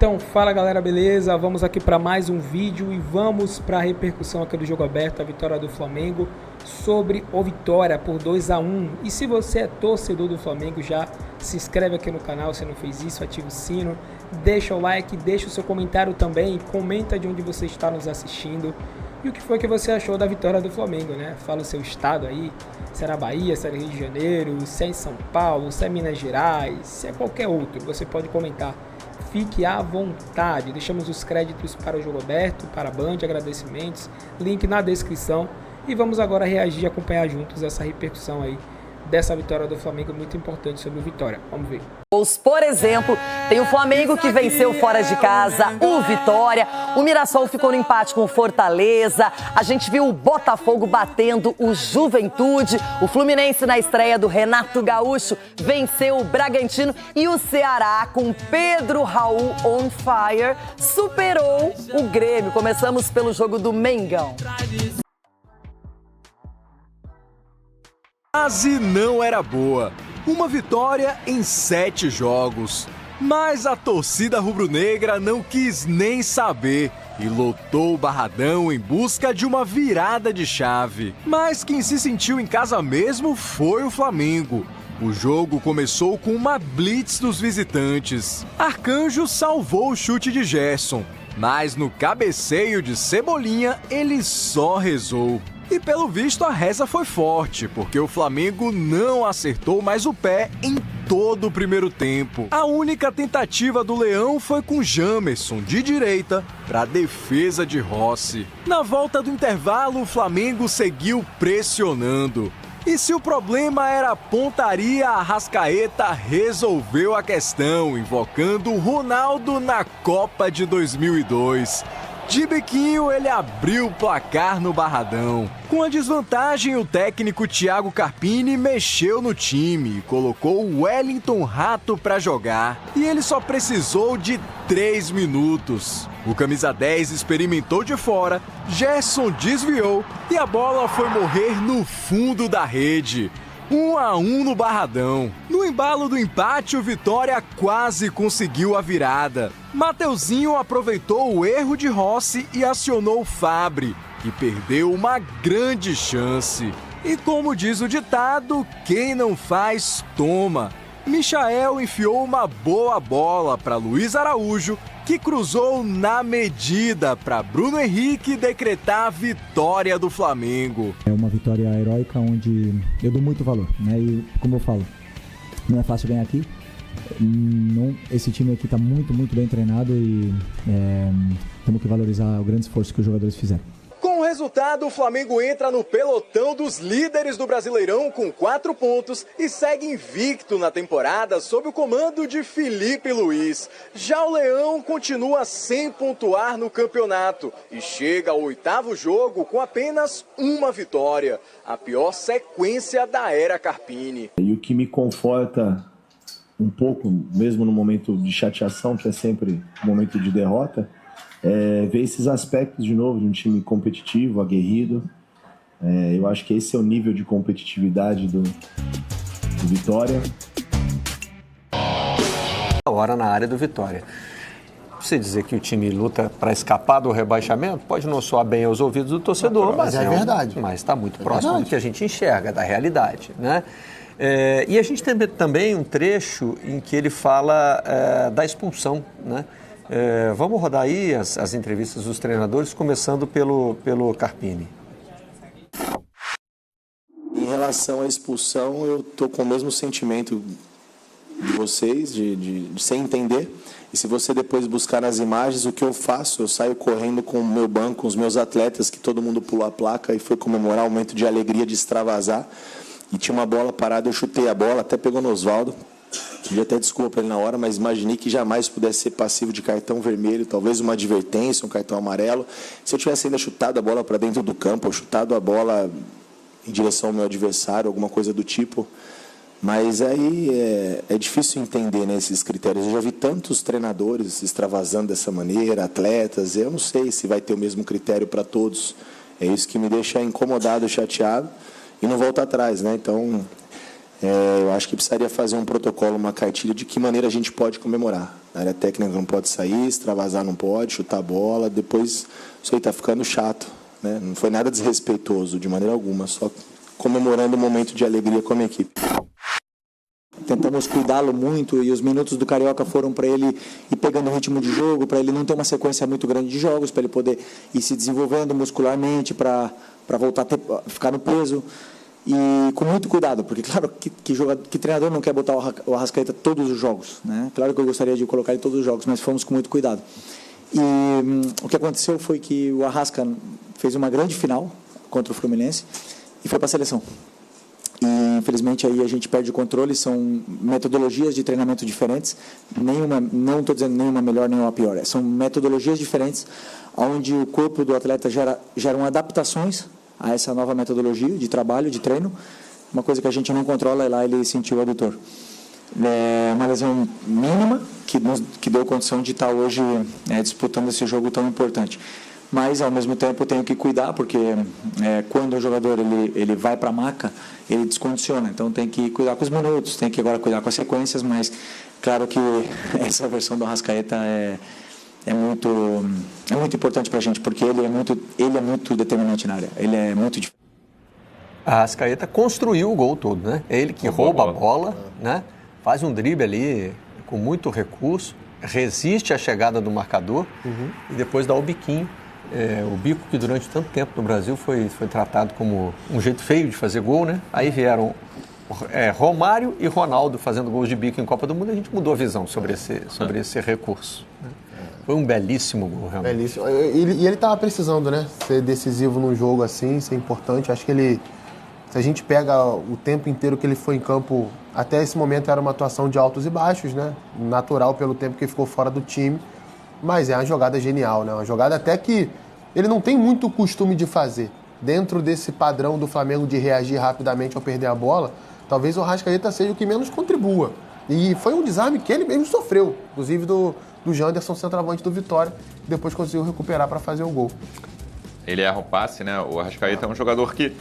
Então, fala galera, beleza? Vamos aqui para mais um vídeo e vamos para a repercussão aqui do jogo aberto, a vitória do Flamengo sobre o Vitória por 2-1. E se você é torcedor do Flamengo, já se inscreve aqui no canal, se não fez isso, ativa o sino, deixa o like, deixa o seu comentário também, comenta de onde você está nos assistindo e o que foi que você achou da vitória do Flamengo, né? Fala o seu estado aí, se é na Bahia, se é no Rio de Janeiro, se é em São Paulo, se é Minas Gerais, se é qualquer outro, você pode comentar. Fique à vontade, deixamos os créditos para o jogo aberto, para a Band, agradecimentos, link na descrição. E vamos agora reagir e acompanhar juntos essa repercussão aí dessa vitória do Flamengo, muito importante sobre o Vitória. Vamos ver. Por exemplo, tem o Flamengo que venceu fora de casa, o Vitória, o Mirassol ficou no empate com o Fortaleza, a gente viu o Botafogo batendo o Juventude, o Fluminense na estreia do Renato Gaúcho venceu o Bragantino e o Ceará com Pedro Raul on fire superou o Grêmio. Começamos pelo jogo do Mengão. A fase não era boa. Uma vitória em 7 jogos. Mas a torcida rubro-negra não quis nem saber e lotou o Barradão em busca de uma virada de chave. Mas quem se sentiu em casa mesmo foi o Flamengo. O jogo começou com uma blitz dos visitantes. Arcanjo salvou o chute de Gerson, mas no cabeceio de Cebolinha ele só rezou. E pelo visto a reza foi forte, porque o Flamengo não acertou mais o pé em todo o primeiro tempo. A única tentativa do Leão foi com Jamerson, de direita, para a defesa de Rossi. Na volta do intervalo, o Flamengo seguiu pressionando. E se o problema era a pontaria, a Arrascaeta resolveu a questão, invocando o Ronaldo na Copa de 2002. De biquinho, ele abriu o placar no Barradão. Com a desvantagem, o técnico Thiago Carpini mexeu no time e colocou o Wellington Rato para jogar. E ele só precisou de 3 minutos. O camisa 10 experimentou de fora, Gerson desviou e a bola foi morrer no fundo da rede. 1-1 no Barradão. No embalo do empate, o Vitória quase conseguiu a virada. Mateuzinho aproveitou o erro de Rossi e acionou o Fabri, que perdeu uma grande chance. E como diz o ditado, quem não faz, toma. Michael enfiou uma boa bola para Luiz Araújo, que cruzou na medida para Bruno Henrique decretar a vitória do Flamengo. É uma vitória heróica onde eu dou muito valor, né? E como eu falo, não é fácil ganhar aqui. Esse time aqui está muito bem treinado e temos que valorizar o grande esforço que os jogadores fizeram. Com o resultado, o Flamengo entra no pelotão dos líderes do Brasileirão com 4 pontos e segue invicto na temporada sob o comando de Felipe Luiz. Já o Leão continua sem pontuar no campeonato e chega ao 8º jogo com apenas uma vitória, a pior sequência da era Carpini. E o que me conforta um pouco, mesmo no momento de chateação, que é sempre um momento de derrota, ver esses aspectos de novo de um time competitivo, aguerrido. Eu acho que esse é o nível de competitividade do Vitória. Agora na área do Vitória. Você dizer que o time luta para escapar do rebaixamento pode não soar bem aos ouvidos do torcedor, mas é verdade. Mas está muito próximo do que a gente enxerga, da realidade, né? E a gente tem também um trecho em que ele fala da expulsão, né? Vamos rodar aí as entrevistas dos treinadores, começando pelo Carpini. Em relação à expulsão, eu estou com o mesmo sentimento de vocês, de sem entender. E se você depois buscar nas imagens, o que eu faço? Eu saio correndo com o meu banco, com os meus atletas, que todo mundo pulou a placa e foi comemorar um momento de alegria, de extravasar. E tinha uma bola parada, eu chutei a bola, até pegou no Oswaldo. Pedi até desculpa para ele na hora, mas imaginei que jamais pudesse ser passivo de cartão vermelho, talvez uma advertência, um cartão amarelo. Se eu tivesse ainda chutado a bola para dentro do campo, ou chutado a bola em direção ao meu adversário, alguma coisa do tipo. Mas aí é difícil entender, né, esses critérios. Eu já vi tantos treinadores extravasando dessa maneira, atletas, eu não sei se vai ter o mesmo critério para todos. É isso que me deixa incomodado, chateado e não volta atrás, né? Então, Eu acho que precisaria fazer um protocolo, uma cartilha de que maneira a gente pode comemorar. A área técnica não pode sair, extravasar não pode, chutar a bola, depois isso aí está ficando chato, né? Não foi nada desrespeitoso de maneira alguma, só comemorando um momento de alegria com a minha equipe. Tentamos cuidá-lo muito e os minutos do Carioca foram para ele ir pegando o ritmo de jogo, para ele não ter uma sequência muito grande de jogos, para ele poder ir se desenvolvendo muscularmente, para voltar a ficar no peso. E com muito cuidado, porque claro que treinador não quer botar o Arrascaeta todos os jogos, né? Claro que eu gostaria de colocar ele todos os jogos, mas fomos com muito cuidado. E o que aconteceu foi que o Arrasca fez uma grande final contra o Fluminense e foi para a seleção. E infelizmente aí a gente perde o controle, são metodologias de treinamento diferentes, não estou dizendo nenhuma melhor, nenhuma pior, são metodologias diferentes, onde o corpo do atleta geram adaptações a essa nova metodologia de trabalho, de treino, uma coisa que a gente não controla, e lá ele sentiu o adutor. É uma lesão mínima que deu condição de estar hoje disputando esse jogo tão importante. Mas, ao mesmo tempo, eu tenho que cuidar, porque quando o jogador ele vai para a maca, ele descondiciona. Então, tem que cuidar com os minutos, tem que agora cuidar com as sequências, mas, claro que essa versão do Arrascaeta é muito importante para a gente, porque ele é muito determinante na área. Ele é muito difícil. A Arrascaeta construiu o gol todo, né? É ele que rouba a bola, né? Faz um drible ali com muito recurso, resiste à chegada do marcador e depois dá o biquinho. O bico que durante tanto tempo no Brasil foi tratado como um jeito feio de fazer gol, né? Aí vieram Romário e Ronaldo fazendo gols de bico em Copa do Mundo e a gente mudou a visão sobre esse recurso. Né? Foi um belíssimo gol, realmente. Belíssimo. E ele estava precisando, né? Ser decisivo num jogo assim, ser importante. Acho que se a gente pega o tempo inteiro que ele foi em campo, até esse momento era uma atuação de altos e baixos, né? Natural pelo tempo que ele ficou fora do time. Mas é uma jogada genial, né? Uma jogada até que ele não tem muito costume de fazer. Dentro desse padrão do Flamengo de reagir rapidamente ao perder a bola, talvez o Arrascaeta seja o que menos contribua. E foi um desarme que ele mesmo sofreu, inclusive do Janderson, centroavante do Vitória, que depois conseguiu recuperar para fazer o gol. Ele erra o passe, né? O Arrascaeta é um jogador que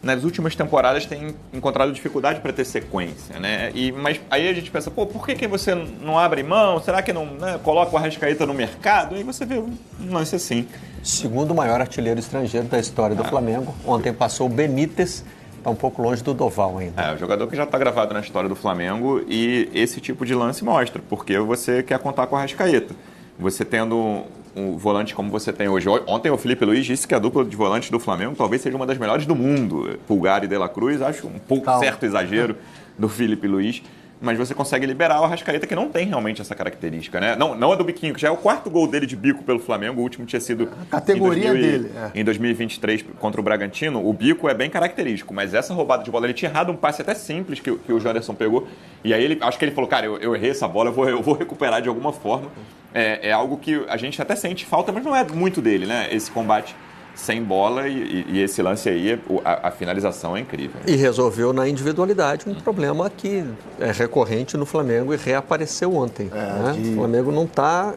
nas últimas temporadas tem encontrado dificuldade para ter sequência, né? Mas aí a gente pensa, por que você não abre mão? Será que não coloca o Arrascaeta no mercado? Aí você vê um lance assim. Segundo maior artilheiro estrangeiro da história do Flamengo. Ontem passou o Benítez, está um pouco longe do Doval ainda. O jogador que já está gravado na história do Flamengo e esse tipo de lance mostra, porque você quer contar com o Arrascaeta. Você tendo um volante como você tem hoje. Ontem o Felipe Luiz disse que a dupla de volantes do Flamengo talvez seja uma das melhores do mundo. Pulgar e De La Cruz, acho um pouco certo exagero do Felipe Luiz. Mas você consegue liberar o Arrascaeta, que não tem realmente essa característica, né? Não é do biquinho, que já é o quarto gol dele de bico pelo Flamengo. O último tinha sido a categoria dele. Em 2023 contra o Bragantino. O bico é bem característico, mas essa roubada de bola, ele tinha errado um passe até simples que o Janderson pegou. E aí acho que ele falou, cara, eu errei essa bola, eu vou recuperar de alguma forma. É algo que a gente até sente falta, mas não é muito dele, né? Esse combate sem bola e esse lance aí, a finalização é incrível. E resolveu na individualidade um problema que é recorrente no Flamengo e reapareceu ontem. Né? O Flamengo não está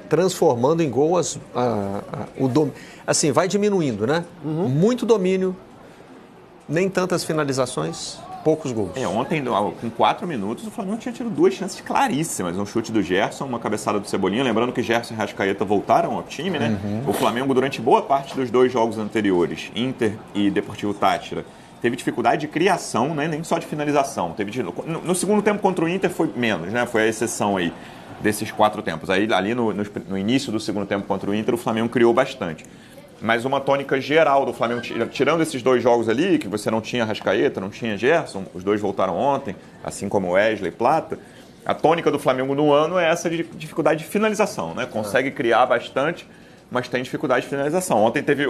transformando em gol o domínio. Assim, vai diminuindo, né? Muito domínio, nem tantas finalizações, poucos gols. Ontem, com 4 minutos, o Flamengo tinha tido 2 chances claríssimas. Um chute do Gerson, uma cabeçada do Cebolinha. Lembrando que Gerson e Arrascaeta voltaram ao time, né? O Flamengo, durante boa parte dos 2 jogos anteriores, Inter e Deportivo Táchira, teve dificuldade de criação, né? Nem só de finalização. No segundo tempo contra o Inter foi menos, né? Foi a exceção aí desses 4 tempos. Aí, ali no início do segundo tempo contra o Inter, o Flamengo criou bastante. Mas uma tônica geral do Flamengo, tirando esses 2 jogos ali, que você não tinha Arrascaeta, não tinha Gerson, os 2 voltaram ontem, assim como Wesley e Plata, a tônica do Flamengo no ano é essa de dificuldade de finalização, né? Consegue criar bastante, mas tem dificuldade de finalização. Ontem teve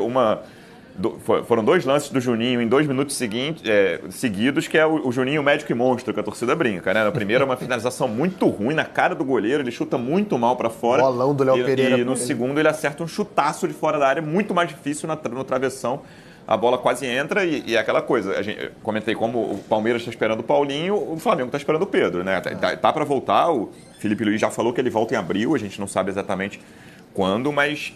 foram 2 lances do Juninho em 2 minutos seguidos, que é o Juninho médico e monstro, que a torcida brinca, né? Na primeira, uma finalização muito ruim na cara do goleiro, ele chuta muito mal para fora. Bolão do Léo Pereira. E no segundo ele acerta um chutaço de fora da área, muito mais difícil no travessão. A bola quase entra e é aquela coisa. Comentei como o Palmeiras está esperando o Paulinho, o Flamengo está esperando o Pedro, né? Tá para voltar, o Felipe Luiz já falou que ele volta em abril, a gente não sabe exatamente quando, mas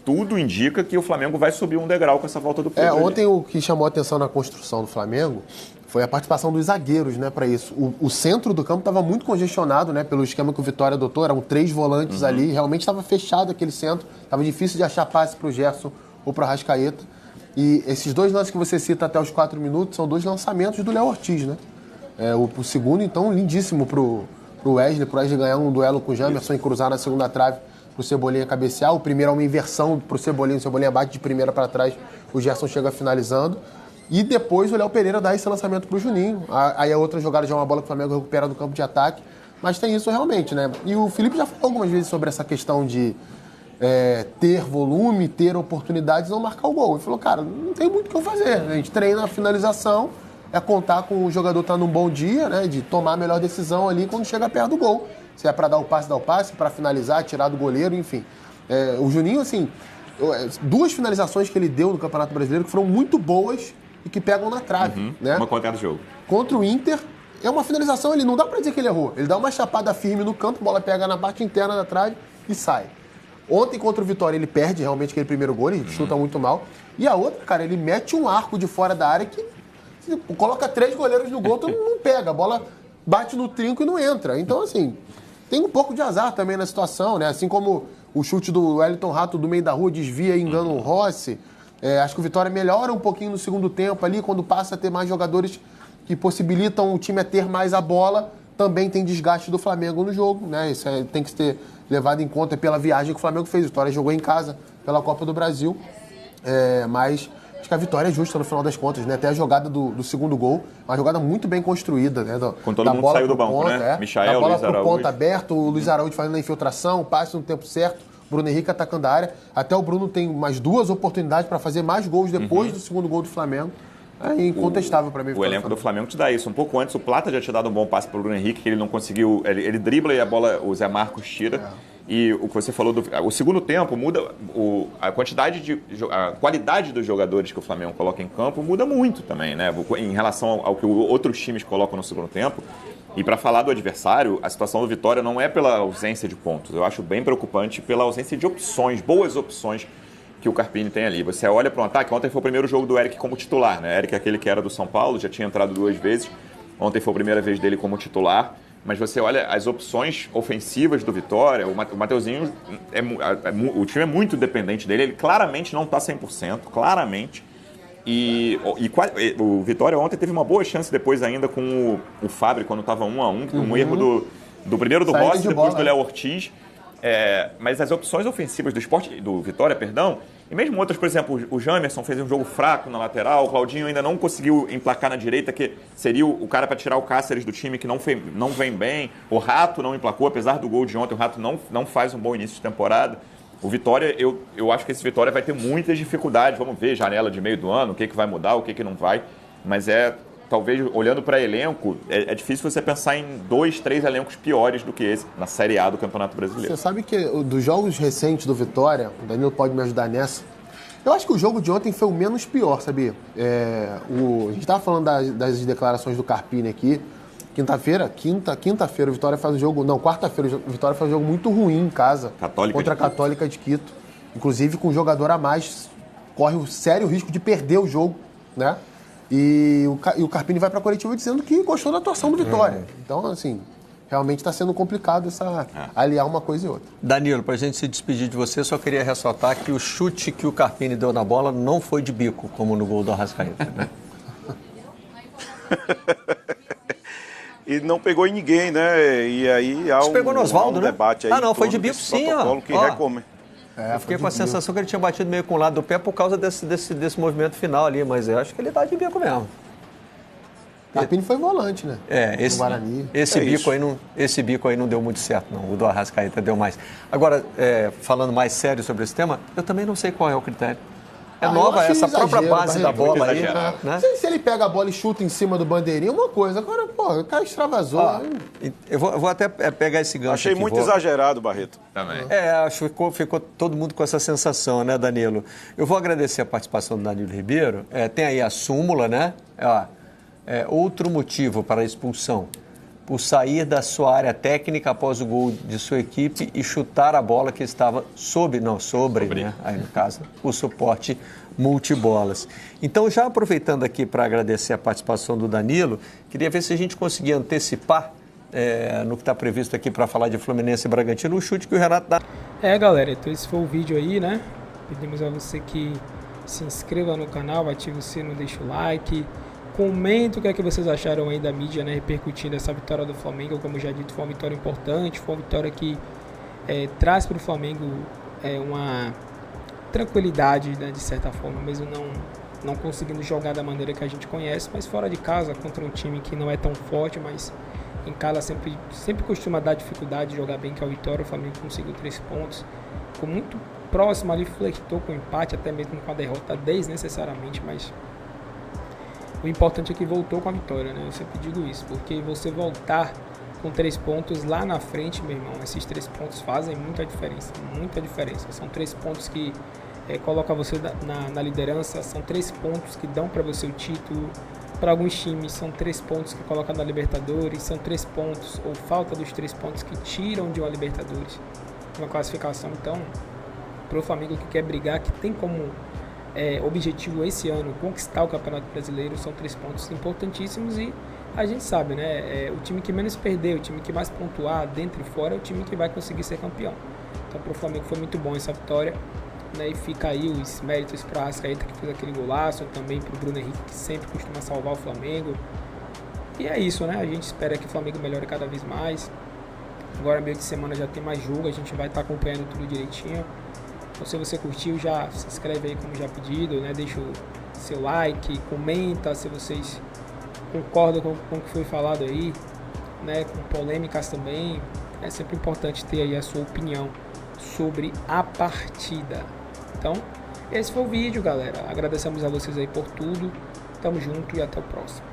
tudo indica que o Flamengo vai subir um degrau com essa volta do Pedro. Ontem o que chamou a atenção na construção do Flamengo foi a participação dos zagueiros, né, para isso. O centro do campo estava muito congestionado, né, pelo esquema que o Vitória adotou, eram 3 volantes ali, realmente estava fechado aquele centro, estava difícil de achar passe para o Gerson ou para o Arrascaeta. E esses 2 lances que você cita até os 4 minutos são 2 lançamentos do Léo Ortiz, né? O segundo, então, lindíssimo pro Wesley ganhar um duelo com o Jamerson e cruzar na segunda trave pro Cebolinha cabecear. O primeiro é uma inversão pro Cebolinha, o Cebolinha bate de primeira para trás, o Gerson chega finalizando. E depois o Léo Pereira dá esse lançamento pro Juninho. Aí a outra jogada já é uma bola que o Flamengo recupera do campo de ataque. Mas tem isso realmente, né? E o Felipe já falou algumas vezes sobre essa questão de ter volume, ter oportunidades e não marcar o gol. Ele falou, cara, não tem muito o que eu fazer. A gente treina a finalização, é contar com o jogador estar num bom dia, né? De tomar a melhor decisão ali quando chega perto do gol. Se é para dar o passe, para finalizar, tirar do goleiro, enfim. O Juninho, assim, 2 finalizações que ele deu no Campeonato Brasileiro que foram muito boas e que pegam na trave, né? Uma contra do jogo. Contra o Inter, é uma finalização, ele não dá pra dizer que ele errou. Ele dá uma chapada firme no canto, a bola pega na parte interna da trave e sai. Ontem, contra o Vitória, ele perde realmente aquele primeiro gol, ele chuta muito mal. E a outra, cara, ele mete um arco de fora da área que coloca 3 goleiros no gol, tu não pega. A bola bate no trinco e não entra. Então, assim, tem um pouco de azar também na situação, né? Assim como o chute do Wellington Rato do meio da rua desvia e engana o Rossi. Acho que o Vitória melhora um pouquinho no segundo tempo ali, quando passa a ter mais jogadores que possibilitam o time a ter mais a bola. Também tem desgaste do Flamengo no jogo, né? Isso tem que ser levado em conta pela viagem que o Flamengo fez. O Vitória jogou em casa pela Copa do Brasil, mas acho que a vitória é justa no final das contas, né? Até a jogada do segundo gol, uma jogada muito bem construída, né? Com todo mundo saiu do banco, né? Michael, a bola pro ponta aberto, o Luiz Araújo fazendo a infiltração, passe no tempo certo. Bruno Henrique atacando a área. Até o Bruno tem mais 2 oportunidades para fazer mais gols depois do segundo gol do Flamengo. É incontestável para mim. O elenco do Flamengo te dá isso. Um pouco antes, o Plata já tinha dado um bom passe para o Bruno Henrique, que ele não conseguiu. Ele dribla e a bola, o Zé Marcos tira. E o que você falou, o segundo tempo muda, a qualidade dos jogadores que o Flamengo coloca em campo muda muito também, né? Em relação ao que outros times colocam no segundo tempo. E para falar do adversário, a situação do Vitória não é pela ausência de pontos. Eu acho bem preocupante pela ausência de opções, boas opções que o Carpini tem ali. Você olha para um ataque, ontem foi o primeiro jogo do Eric como titular, né? Eric é aquele que era do São Paulo, já tinha entrado 2 vezes. Ontem foi a primeira vez dele como titular. Mas você olha as opções ofensivas do Vitória, o Mateuzinho, o time é muito dependente dele, ele claramente não está 100%, claramente. E o Vitória ontem teve uma boa chance depois ainda com o Fábio, quando estava 1-1, um erro do primeiro do Rossi, depois do Léo Ortiz. Mas as opções ofensivas do Vitória, e mesmo outras, por exemplo, o Jamerson fez um jogo fraco na lateral, o Claudinho ainda não conseguiu emplacar na direita, que seria o cara para tirar o Cáceres do time, que não vem bem. O Rato não emplacou, apesar do gol de ontem, o Rato não faz um bom início de temporada. O Vitória, eu acho que esse Vitória vai ter muitas dificuldades. Vamos ver, janela de meio do ano, o que vai mudar, o que não vai. Mas talvez, olhando para elenco, é difícil você pensar em 2, 3 elencos piores do que esse na Série A do Campeonato Brasileiro. Você sabe que dos jogos recentes do Vitória, o Danilo pode me ajudar nessa, eu acho que o jogo de ontem foi o menos pior, sabia? A gente estava falando das declarações do Carpini aqui. Quinta-feira, o Vitória faz um jogo... Não, quarta-feira, o Vitória faz um jogo muito ruim em casa. Contra a Católica de Quito. Inclusive, com um jogador a mais, corre um sério risco de perder o jogo, né? E o Carpini vai para a coletiva dizendo que gostou da atuação do Vitória. Então, assim, realmente está sendo complicado aliar uma coisa e outra. Danilo, para a gente se despedir de você, só queria ressaltar que o chute que o Carpini deu na bola não foi de bico, como no gol do Arrascaeta, né? E não pegou em ninguém, né? E aí há pegou no Oswaldo, né? Debate aí. Não, foi de bico sim, ó. Que recome. Eu fiquei com a sensação que ele tinha batido meio com o lado do pé por causa desse movimento final ali, mas eu acho que ele tá de bico mesmo. Carpini foi volante, né? Esse bico aí não deu muito certo, não. O do Arrascaeta deu mais. Agora, falando mais sério sobre esse tema, eu também não sei qual é o critério. Nova essa própria base da bola aí, né? Se ele pega a bola e chuta em cima do bandeirinho, uma coisa. Agora, o cara extravasou. Eu vou até pegar esse gancho. Achei muito exagerado, Barreto. Também. Acho que ficou todo mundo com essa sensação, né, Danilo? Eu vou agradecer a participação do Danilo Ribeiro. Tem aí a súmula, né? Outro motivo para a expulsão: por sair da sua área técnica após o gol de sua equipe e chutar a bola que estava sobre, né? Aí no caso, o suporte multibolas. Então, já aproveitando aqui para agradecer a participação do Danilo, queria ver se a gente conseguia antecipar no que está previsto aqui para falar de Fluminense e Bragantino, o chute que o Renato dá. Galera, então esse foi o vídeo aí, né? Pedimos a você que se inscreva no canal, ative o sino, deixa o like, comenta o que é que vocês acharam aí da mídia, né, repercutindo essa vitória do Flamengo. Como já dito, foi uma vitória importante, foi uma vitória que traz para o Flamengo uma tranquilidade, né, de certa forma, mesmo não conseguindo jogar da maneira que a gente conhece, mas fora de casa, contra um time que não é tão forte, mas em casa sempre costuma dar dificuldade de jogar bem, que é o Vitória. O Flamengo conseguiu 3 pontos, ficou muito próximo ali, flertou com o empate, até mesmo com a derrota desnecessariamente, mas o importante é que voltou com a vitória, né? Eu sempre digo isso, porque você voltar com 3 pontos lá na frente, meu irmão, esses 3 pontos fazem muita diferença, muita diferença. São 3 pontos que colocam você na liderança, são 3 pontos que dão para você o título. Para alguns times são 3 pontos que colocam na Libertadores, são 3 pontos ou falta dos 3 pontos que tiram de uma Libertadores, uma classificação. Então, para o Flamengo que quer brigar, que tem como objetivo esse ano conquistar o Campeonato Brasileiro, são 3 pontos importantíssimos. E a gente sabe, né, o time que menos perder, o time que mais pontuar dentro e fora, é o time que vai conseguir ser campeão. Então, para o Flamengo foi muito bom essa vitória, né, e fica aí os méritos para a Arrascaeta, que fez aquele golaço, também para o Bruno Henrique, que sempre costuma salvar o Flamengo. E é isso, né? A gente espera que o Flamengo melhore cada vez mais. Agora, meio de semana, já tem mais jogo, a gente vai estar acompanhando tudo direitinho. Então, se você curtiu, já se inscreve aí como já pedido, né? Deixa o seu like, comenta se vocês concordam com o que foi falado aí, né? Com polêmicas também. É sempre importante ter aí a sua opinião sobre a partida. Então, esse foi o vídeo, galera. Agradecemos a vocês aí por tudo. Tamo junto e até o próximo.